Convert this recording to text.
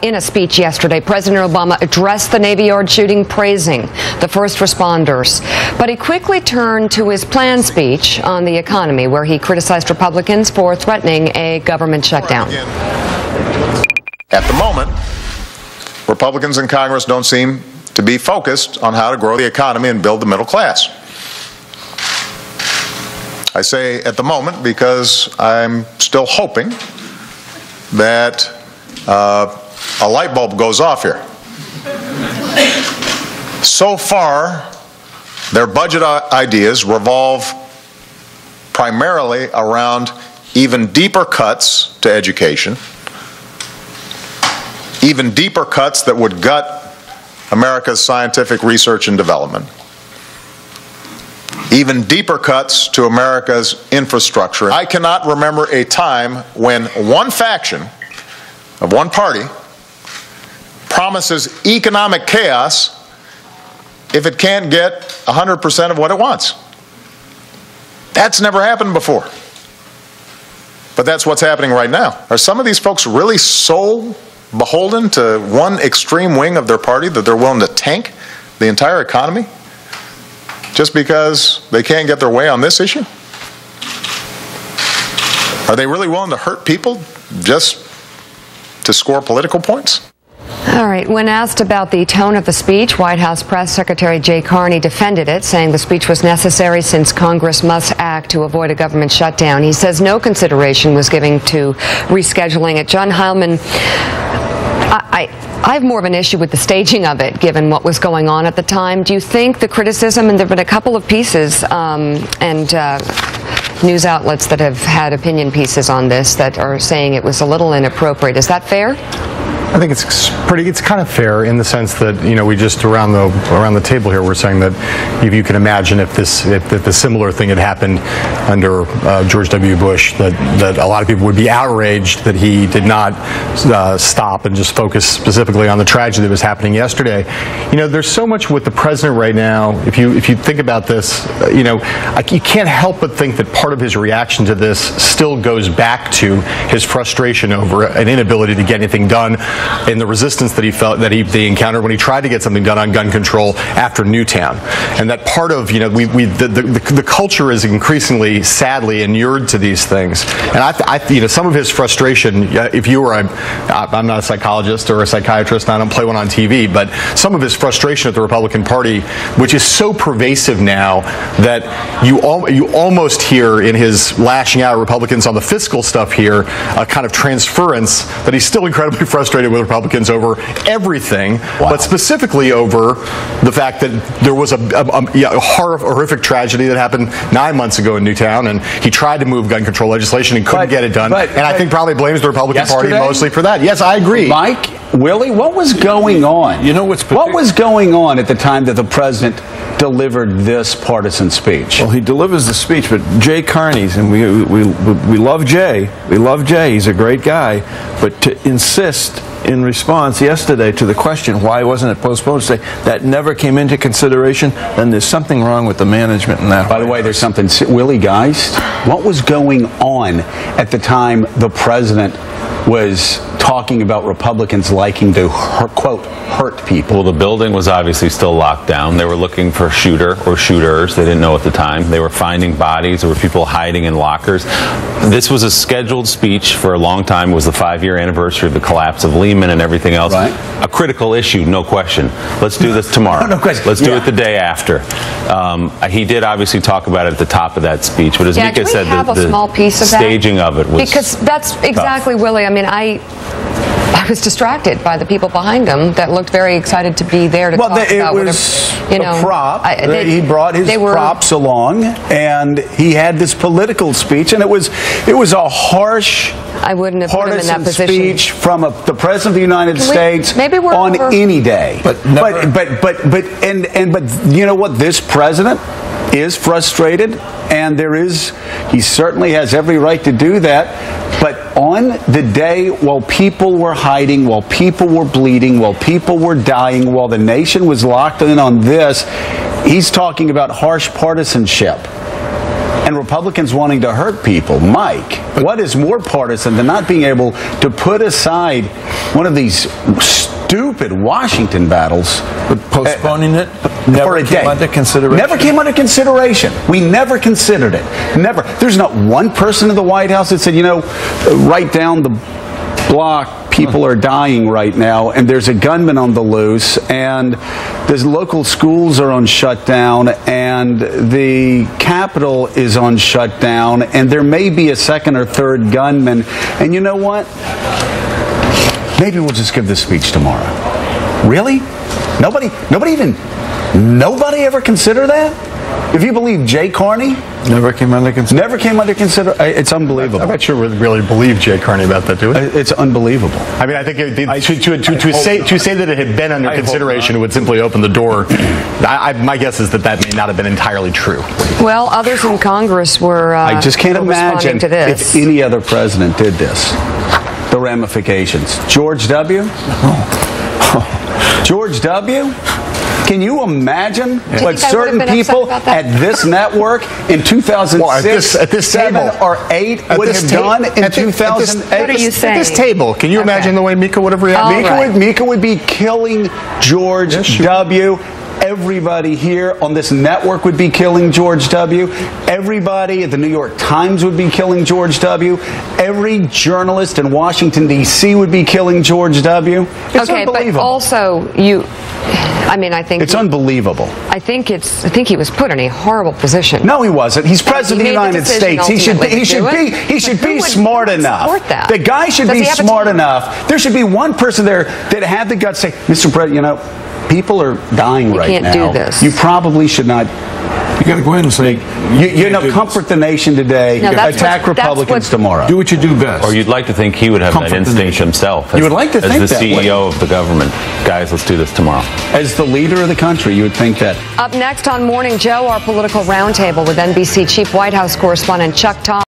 In a speech yesterday, President Obama addressed the Navy Yard shooting, praising the first responders. But he quickly turned to his planned speech on the economy, where he criticized Republicans for threatening a government shutdown. At the moment, Republicans in Congress don't seem to be focused on how to grow the economy and build the middle class. I say at the moment because I'm still hoping that a light bulb goes off here. So far, their budget ideas revolve primarily around even deeper cuts to education, even deeper cuts that would gut America's scientific research and development, even deeper cuts to America's infrastructure. I cannot remember a time when one faction of one party promises economic chaos if it can't get 100% of what it wants. That's never happened before. But that's what's happening right now. Are some of these folks really so beholden to one extreme wing of their party that they're willing to tank the entire economy just because they can't get their way on this issue? Are they really willing to hurt people just to score political points? All right. When asked about the tone of the speech, White House Press Secretary Carney defended it, saying the speech was necessary since Congress must act to avoid a government shutdown. He says no consideration was given to rescheduling it. John Heilman, I have more of an issue with the staging of it, given what was going on at the time. Do you think the criticism, and there have been a couple of pieces news outlets that have had opinion pieces on this that are saying it was a little inappropriate. Is that fair? I think it's kind of fair in the sense that, you know, we just around the table here, we're saying that if you can imagine if a similar thing had happened under George W. Bush, that a lot of people would be outraged that he did not stop and just focus specifically on the tragedy that was happening yesterday. You know, there's so much with the president right now. If you think about this, you know, you can't help but think that part of his reaction to this still goes back to his frustration over an inability to get anything done, and the resistance that he felt that he encountered when he tried to get something done on gun control after Newtown. And that part of, you know, the culture is increasingly, sadly, inured to these things. And you know, some of his frustration, if you were, I'm not a psychologist or a psychiatrist, and I don't play one on TV, but some of his frustration at the Republican Party, which is so pervasive now that you almost hear in his lashing out at Republicans on the fiscal stuff here, a kind of transference that he's still incredibly frustrated with Republicans over everything, but specifically over the fact that there was a horrific tragedy that happened 9 months ago in Newtown, and he tried to move gun control legislation and couldn't get it done. And I think probably blames the Republican Party mostly for that. Yes, I agree. Mike, Willie, what was going on? You know what was going on at the time that the president delivered this partisan speech? Well, he delivers the speech, but Jay Carney's, and we love Jay. We love Jay. He's a great guy. But to insist in response yesterday to the question, why wasn't it postponed, say that never came into consideration, then there's something wrong with the management in that. By the way, there's something, Willie, guys, what was going on at the time the president was talking about Republicans liking to, quote, hurt people? Well, the building was obviously still locked down. They were looking for a shooter or shooters. They didn't know at the time. They were finding bodies. There were people hiding in lockers. This was a scheduled speech for a long time. It was the 5-year anniversary of the collapse of Lehman and everything else. Right. A critical issue, no question. Let's do this tomorrow. No question. Let's do it the day after. He did obviously talk about it at the top of that speech, but as Mika said, the small piece of staging of it was because that's exactly tough. Willie. I mean, I was distracted by the people behind him that looked very excited to be there to talk about. It was a prop. He brought his props along, and he had this political speech, and it was a harsh, I wouldn't have put him in that position. Speech from the president of the United States on any day. But you know what? This president is frustrated, and he certainly has every right to do that. But on the day while people were hiding, while people were bleeding, while people were dying, while the nation was locked in on this, he's talking about harsh partisanship. And and Republicans wanting to hurt people. Mike, what is more partisan than not being able to put aside one of these stupid Washington battles? But postponing it for never a came day. under consideration. Never came under consideration. We never considered it. Never. There's not one person in the White House that said, you know, right down the block, people are dying right now, and there's a gunman on the loose, and the local schools are on shutdown, and the Capitol is on shutdown, and there may be a second or third gunman. And you know what? Maybe we'll just give this speech tomorrow. Really? Nobody ever considered that? If you believe Jay Carney, Never came under consideration. never came under consideration. It's unbelievable. I'm not sure we really believe Jay Carney about that, do we? It's unbelievable. I mean, I think to say that it had been under consideration would simply open the door. My guess is that may not have been entirely true. Well, others in Congress were I just can't responding imagine to this. if any other president did this. The ramifications. George W. George W. Can you imagine what certain people at this network in 2006, at this 7 table, or 8 would have done in 2008? What are you saying? At this table, can you imagine the way Mika would have reacted? Mika would be killing George W. Everybody here on this network would be killing George W. Everybody at the New York Times would be killing George W. Every journalist in Washington, D.C. would be killing George W. It's unbelievable. But also I think it's unbelievable. I think he was put in a horrible position. No, he wasn't. He's president of the United States. He should be smart enough. The guy should be smart enough. There should be one person there that had the guts to say, Mr. President, you know, people are dying right now. You can't do this. You probably should not. You got to go ahead and say, comfort the nation today, attack Republicans tomorrow. Do what you do best. Or you'd like to think he would have that instinct himself. You would like to think that. As the CEO of the government. Guys, let's do this tomorrow. As the leader of the country, you would think that. Up next on Morning Joe, our political roundtable with NBC Chief White House correspondent Chuck Todd.